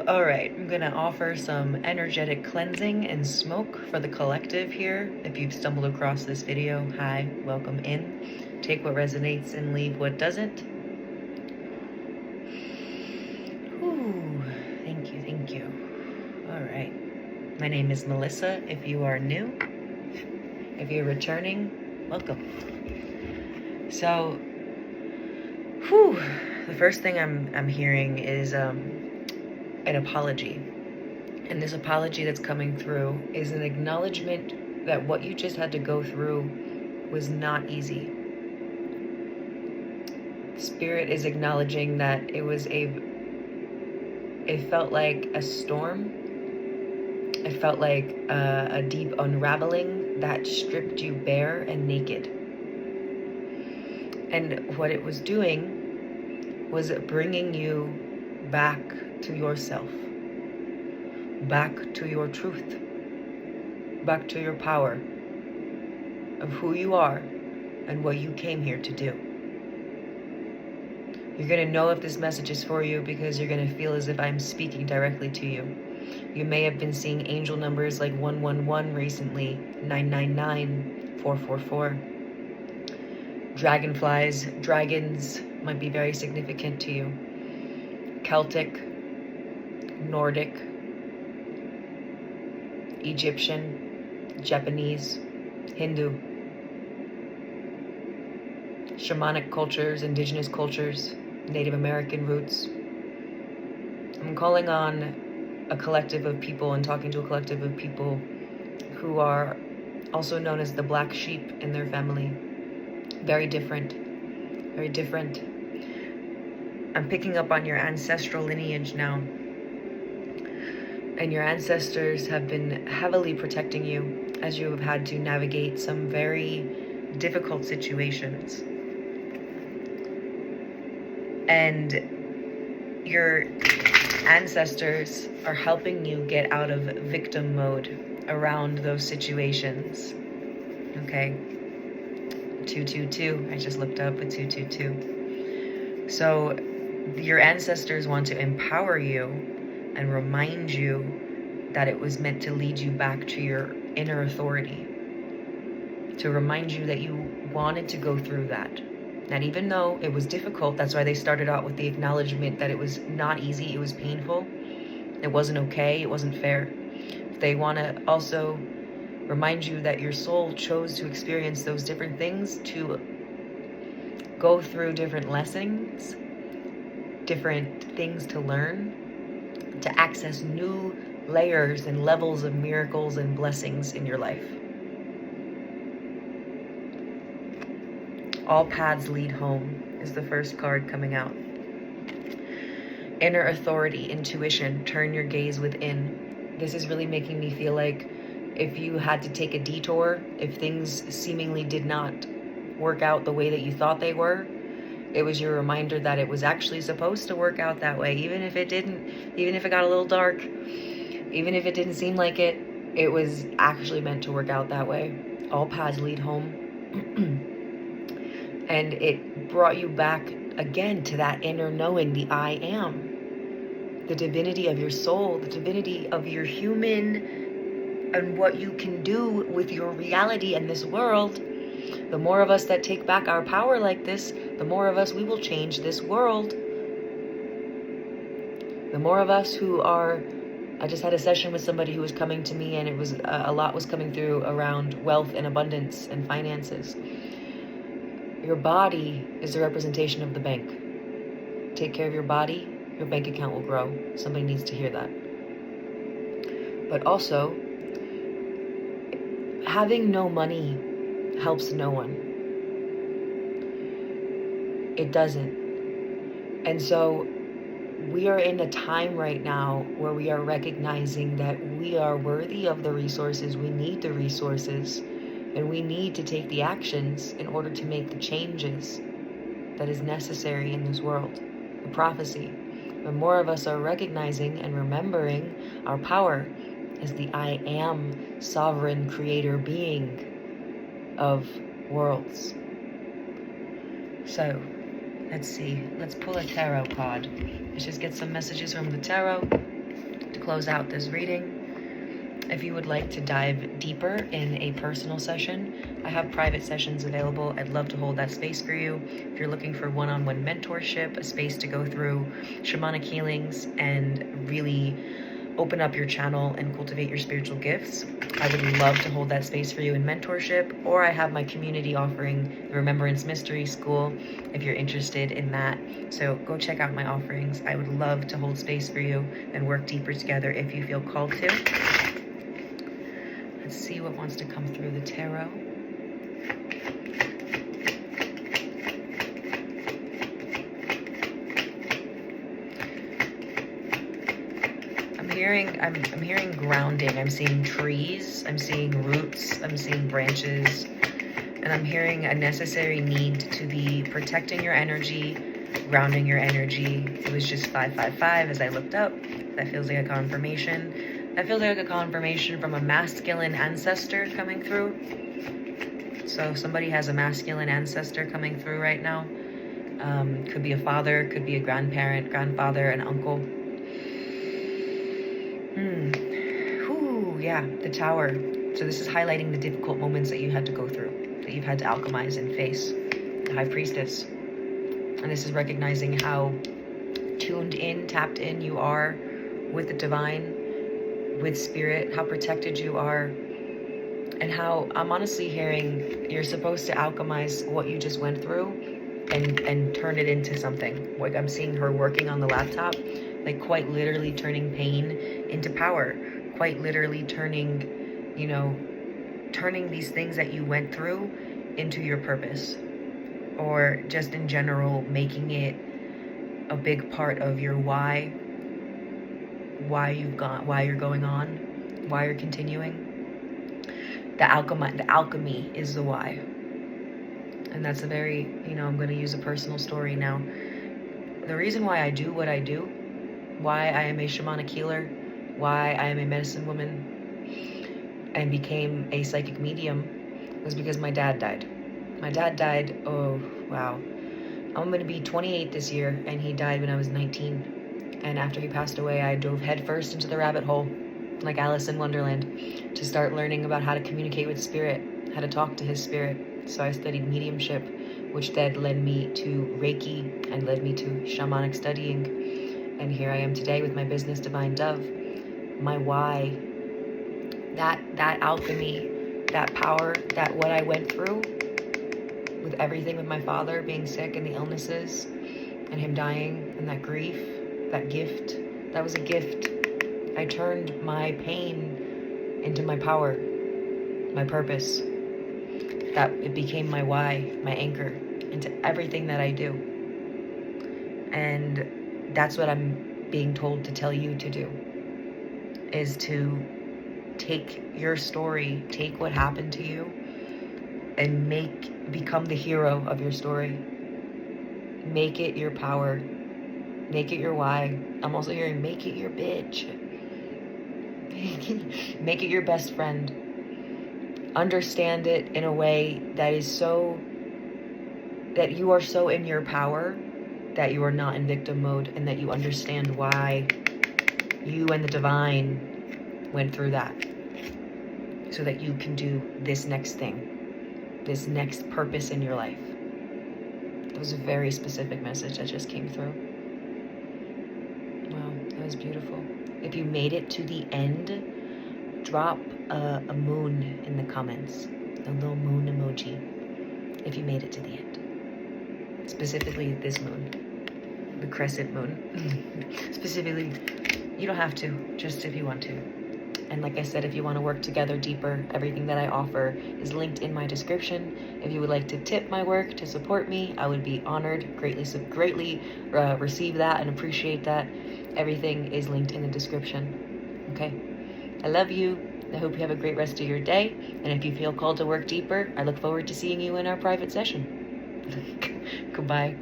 All right, I'm gonna offer some energetic cleansing and smoke for the collective here. If you've stumbled across this video, hi, welcome in. Take what resonates and leave what doesn't. Ooh, thank you, thank you. All right, my name is Melissa. If you are new, if you're returning, welcome. So, the first thing I'm hearing is an apology. And this apology that's coming through is an acknowledgement that what you just had to go through was not easy. Spirit is acknowledging that it felt like a storm. It felt like a deep unraveling that stripped you bare and naked. And what it was doing was bringing you back to yourself, back to your truth, back to your power of who you are and what you came here to do. You're going to know if this message is for you because you're going to feel as if I'm speaking directly to you. You may have been seeing angel numbers like 111 recently, 999, 444. Dragonflies, dragons might be very significant to you. Celtic, Nordic, Egyptian, Japanese, Hindu, shamanic cultures, indigenous cultures, Native American roots. I'm calling on a collective of people and talking to a collective of people who are also known as the black sheep in their family. Very different, very different. I'm picking up on your ancestral lineage now. And your ancestors have been heavily protecting you as you have had to navigate some very difficult situations. And your ancestors are helping you get out of victim mode around those situations. Okay? 222. I just looked up at 222. So your ancestors want to empower you and remind you that it was meant to lead you back to your inner authority. To remind you that you wanted to go through that. And even though it was difficult, that's why they started out with the acknowledgement that it was not easy, it was painful, it wasn't okay, it wasn't fair. They want to also remind you that your soul chose to experience those different things, to go through different lessons, different things to learn, to access new layers and levels of miracles and blessings in your life. All paths lead home is the first card coming out. Inner authority, intuition, turn your gaze within. This is really making me feel like if you had to take a detour, if things seemingly did not work out the way that you thought they were, it was your reminder that it was actually supposed to work out that way. Even if it didn't, even if it got a little dark, even if it didn't seem like it, it was actually meant to work out that way. All paths lead home. And it brought you back again to that inner knowing, the I am. The divinity of your soul, the divinity of your human, and what you can do with your reality in this world. The more of us that take back our power like this, the more of us we will change this world. The more of us who are, I just had a session with somebody who was coming to me, and it was a lot was coming through around wealth and abundance and finances. Your body is the representation of the bank. Take care of your body, your bank account will grow. Somebody needs to hear that. But also, having no money helps no one. It doesn't. And so we are in a time right now where we are recognizing that we are worthy of the resources. We need the resources, and we need to take the actions in order to make the changes that is necessary in this world. The prophecy. The more of us are recognizing and remembering our power as the I am sovereign creator being of worlds. So, let's see. Let's pull a tarot card. Let's just get some messages from the tarot. close out this reading, if you would like to dive deeper in a personal session, I have private sessions available. I'd love to hold that space for you. If you're looking for one-on-one mentorship, a space to go through shamanic healings and really open up your channel and cultivate your spiritual gifts, I would love to hold that space for you in mentorship. Or I have my community offering, the Remembrance Mystery School, if you're interested in that. So go check out my offerings. I would love to hold space for you and work deeper together if you feel called to. Let's see what wants to come through the tarot. I'm hearing grounding. I'm seeing trees, I'm seeing roots, I'm seeing branches, and I'm hearing a necessary need to be protecting your energy, grounding your energy. It was just 555 as I looked up. That feels like a confirmation. That feels like a confirmation from a masculine ancestor coming through. So somebody has a masculine ancestor coming through right now. Could be a father, could be a grandparent, grandfather, an uncle. Yeah, the Tower. So this is highlighting the difficult moments that you had to go through, that you've had to alchemize and face. The High Priestess. And this is recognizing how tuned in, tapped in you are with the divine, with spirit, how protected you are, and how I'm honestly hearing you're supposed to alchemize what you just went through and turn it into something. Like I'm seeing her working on the laptop, like quite literally turning pain into power. Quite literally turning, turning these things that you went through into your purpose, or just in general making it a big part of your why you're going on, why you're continuing. The alchemy is the why, and that's a very, I'm going to use a personal story now. The reason why I do what I do, why I am a shamanic healer, why I am a medicine woman and became a psychic medium, was because my dad died. My dad died, oh wow, I'm going to be 28 this year, and he died when I was 19. And after he passed away, I dove headfirst into the rabbit hole, like Alice in Wonderland, to start learning about how to communicate with spirit, how to talk to his spirit. So I studied mediumship, which then led me to Reiki and led me to shamanic studying. And here I am today with my business, Divine Dove. My why, that alchemy, that power, that what I went through with everything, with my father being sick and the illnesses and him dying and that grief, that gift, that was a gift. I turned my pain into my power, my purpose. That it became my why, my anchor into everything that I do. And that's what I'm being told to tell you to do. Is to take your story, take what happened to you, and become the hero of your story. Make it your power. Make it your why. I'm also hearing make it your bitch. Make it your best friend. Understand it in a way that is so, that you are so in your power, that you are not in victim mode, and that you understand why you and the divine went through that, so that you can do this next thing, this next purpose in your life. That was a very specific message that just came through. Wow, that was beautiful. If you made it to the end, drop a moon in the comments, a little moon emoji, if you made it to the end. Specifically this moon, the crescent moon. Specifically, you don't have to, just if you want to. And like I said, if you want to work together deeper, everything that I offer is linked in my description. If you would like to tip my work to support me, I would be honored, greatly receive that and appreciate that. Everything is linked in the description. Okay? I love you. I hope you have a great rest of your day. And if you feel called to work deeper, I look forward to seeing you in our private session. Goodbye.